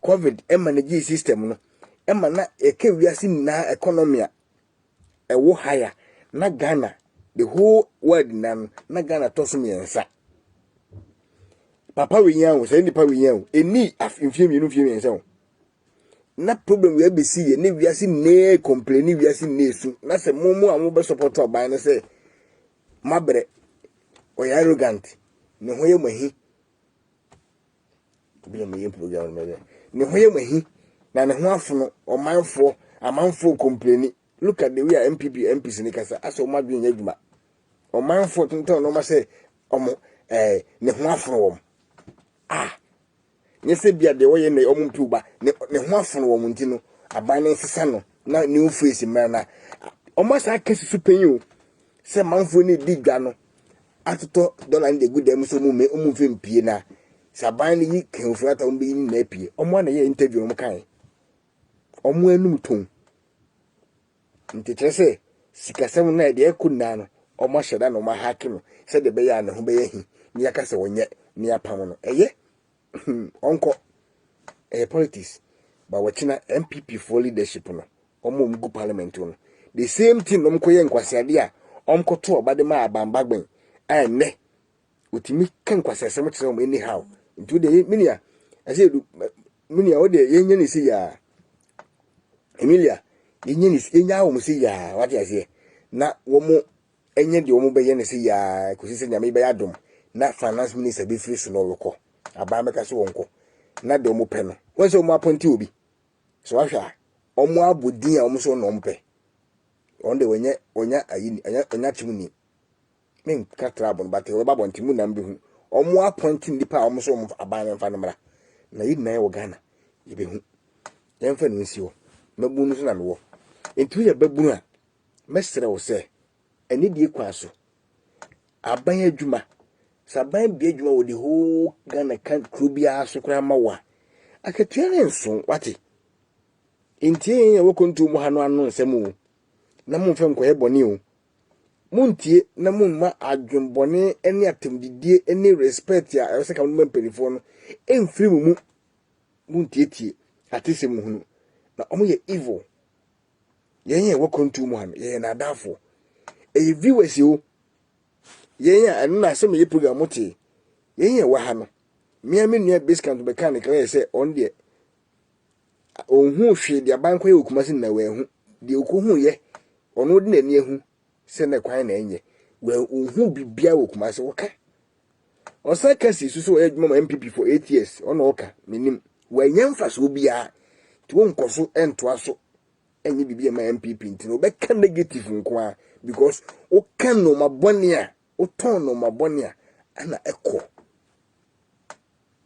COVID manage system no ema na eke wiase na economy a ewo higher na Ghana the whole world na Ghana toso miensa papa we yan wo say nipa we yan wo eni afimfie mienu fie miensa wo na problem we be see ye ne wiase ne complain wiase ne su na se mumu amu be support oban ne say mabre o arrogant ne hoye mahi bi me program me ne hoye mahi na ne ho afono o manfo amanfo complain. Look at the way NPP MPs ni kasa aso ma bi nyadwuma o manfo tonton no ma say omo ne ho afono wom nye se bia de woye ne omo mpuba ne ho afono wom ntino aban ne sesa no na new face mer na omo sa kesi su penyu se manfo ni digwa no atoto dollar ndi good dem so mu me omo fe mpie na saban ni kenfo ata omo bi ni na pie omo na ye interview omo kan omo anum ton nti trese sikasem na de ekunna no omo hyeda no ma hake no se de be ya ne ho be yahi ni akase wonye ni apam no eye onko politics ba wachina NPP for leadership no omo mgu parliament no the same thing no mkoye nkwasiade a omkoto obade ma Alban Bagbin ne utimi kan kwasasem kire o anyhow nti de minia ase minia o de yenye ni si ya Emilia yenya wo musi ya wati ase na wo mu enye de wo mu be ye ne se ya kusisi nyame be ya dom na finance minister be free so no woko aba meka so wonko na de wo mu pe no won se wo mu appoint obi so ahwa o mu abodin a wo mu so no mpe on de wenye onya ayi onya chimuni men ka trabo but we ba bontimu na mbi hu o mu appoint ndipa a wo mu so mo aba me fa no mra na yi na wo Ghana ye be hu yemfa no nsi wo mabunu so na no wo entu ye babunu a mesere wo se eni die kwa so aban adwuma saban bi adwuma wo de ho Ghana kan krobia so kra ma wa akatua ne nso wate entie ye wo kontu mu ha no anu nsem wo na mu mfa nkoye bone o muntie na mu ma adwumbone eni atemdidie eni respect ya e se ka mu mpelifo no emfiri mu muntie tie atese mu hunu na omo ye evil yenye wo kontu mu han ye na dafo e viewers yo yenye anu na se me program mote yenye wa ha no me nua basicant be kan clear say on de onhu hwe de abankwa ye okumasi na we hu de okuhu ye ono de nani ehu se na kwan na enye we onhu bibia okumasi woka osa kasi susu e dwuma MPP for 8 years ono oka minim we nyemfa so bia ti won koso entoa so enye bibia ma MPP ntino be kan negative nko a because o kan no mabone a o ton no mabone a ana ekọ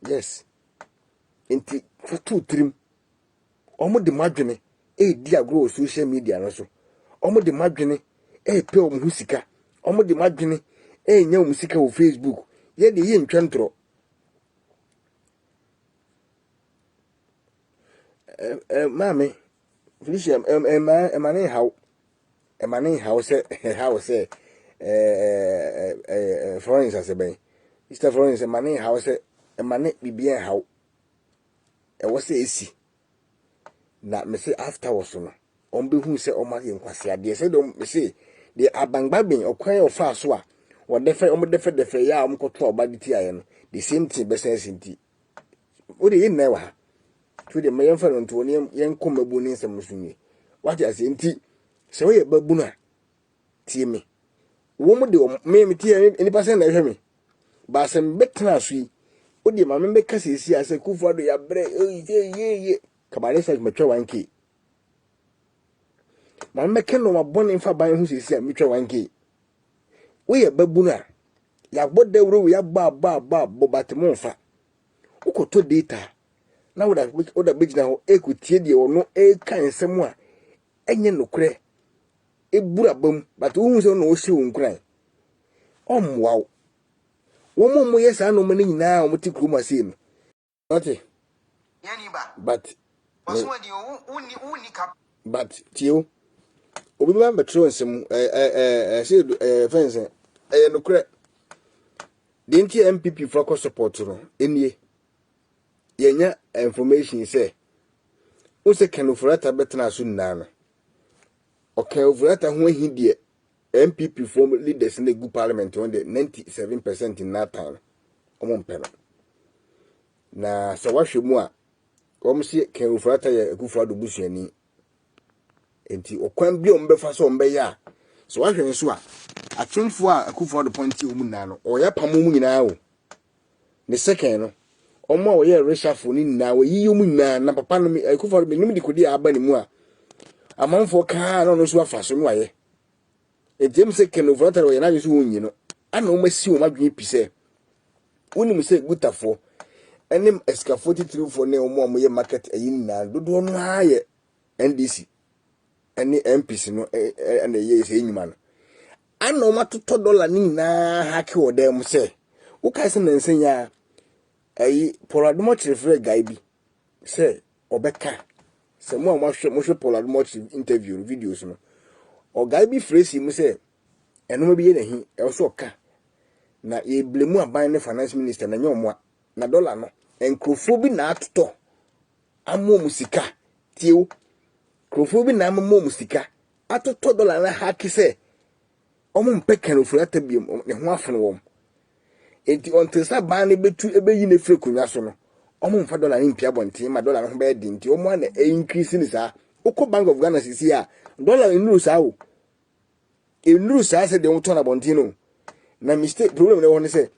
yes enti fatu trim omo de madwene e di agro social media no so omo de madwene e pe omo husika omo de madwene e nya omo sika wo Facebook ye de ye ntwentro mami Felicia emane how say how say Florence as ben Mr. Florence emane how say emane bibia how e wo say esi na me say afterwards no on be hu say o ma ye nkwase ade say do me say the Alban Bagbin okwan o fa so a wo defe o mo defe ya o mo koto obaditi aye no the same thing be sense nti o de yin na wa to the mayan fa nto ne yen komabu ni nsem sunye what ya say nti se we babu na tie me wo mo de me tie ni pa se na hwe me ba se mbetena so yi o de ma me be kasa esi ase kufu ado ya bre ye kabale sa me twa 1k ma me ke no mabon mfa ban hu esi a me twa 1k we ye babu na ya bodawro ya ba batemo mfa ukoto data na woda begina ho ekutie de ono kan nsem a enye nokre ebura bam but wo hu no o hye wo nkran omwaw wo mo yesa no mani nyina o mti kruma sei no okay yani ba but waso de uni kap but tio obi ba metro nsem say fence nokre de nti MPP for support no enie yenya information say o se kenofrata betena so nna no o kenofrata ho ahidie NPP form leaders in the good parliament on the 97% in that time omo mpeno na so wahwe mu a omo se kenofrata ya akufrado busuani enti okwan bi ombefa so ombeya so wahwe nso a atwemfo a akufrado point omu nna no oya pamo mu nyina o the second no omo a oya reshuffle ni nna we yiyo mu nna na papa no akufrado be nim de kodi aba ni mu a amanfo ka no so afa so no waye ejem se kenovata we na yesu wonyi no ana o masi o madwen pise wonim se gutafo enim eska 43 for ne o mo ye market ayin na dodo no aye NDC eni MPC no na ye se nyuma no ana o matoto dollar ni na hake o dem se wo kai se nansenya ayi poladomo chirefre guy bi se obeka se mo hwe poladomo interview videos no o guy bi phrase mu se enoma bi ye na hi e so ka na ye blemu aban ne finance minister na nyomo na dollar no enkrofo bi na atoto amo musika tiew krofo bi na amo musika atoto dollar na haki se omo mpeka no furata bi ne ho afene wom enti onte sa ban ne betu ebeyi ne fre kunwa so no omo mfa dollar ni mpia bonte ma dollar no be di nti omo na increase ni sa ukọ Bank of Ghana sisi a dollar enuru sa o enuru sa se de won to na bonte no na mistake problem na won se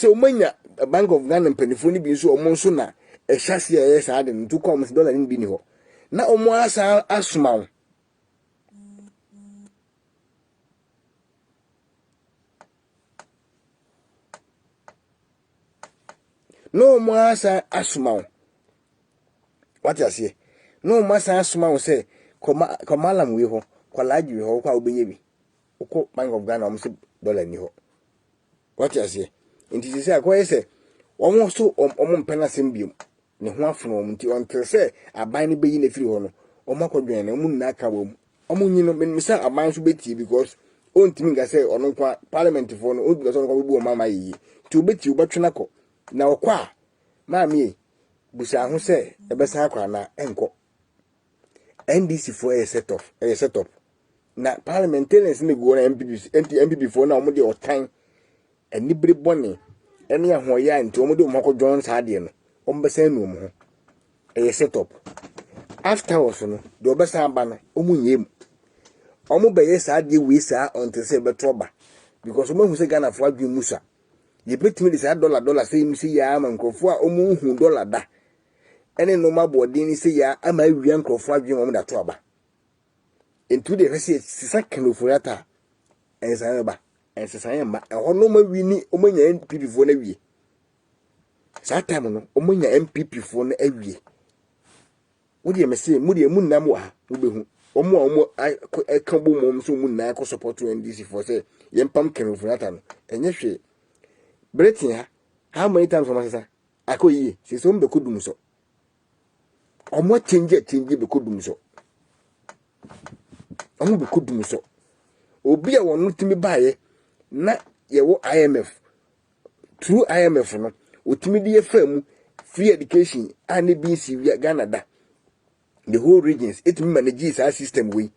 omanya Bank of Ghana penifo ni bi nso omo nso na ehwase a yes ade ntu ko omo dollar ni bi ni ho na omo asa asuma wo no omo asa asuma wo what you say no omo asa asuma wo se komalam we ho kwalaji we ho kwa obenye bi uko Bank of Ghana omo se dollar ni ho what you say nti se akwa se omo so omo mpena sembiem ne ho afono omo nti ontel se aban ne beyi na firi ho no omo akodwen na omo nna aka wom omo nyino misa aban so beti because ontimi ga se ono kwa parliament fo no obi ga so no bu o mama yi ti obeti obetwena ko na okwa maami busa ho se ebesa akwa na enko NDC for a set up na parliamentarians ne go na MPP for na omo de otan anibere bone ene ahoya nti omo de omako join sa de no omo besa nu omo ho set up afterwards no de obesa aba no omo nyem omo be ye sa de we sa until say betoba because omo hu se Ghana for adwen musa ye betimi de sa dollar say mi si ya ama nkofo a omo hu dollar da ene no mabodin ni say ya ama awia nkofo adwen omo da to aba entu de hwese sisa kenofurata ensan ba ensan ma ehono ma wini omanya NPP fo na wie sa time no omanya NPP fo na awie wodi emese mudi emu nam wa obehu omo aka bo mom so mu na ko support NDC for say yempam kenofurata no enye hwe Britain ha how many times for masasa akoyi se so mbe kodum so omo change be kodum so omo be kodum so obi a wonu timi baaye na ye wo IMF through IMF no otimi de ye famu free education and BC Ghana da the whole regions it me manage our system we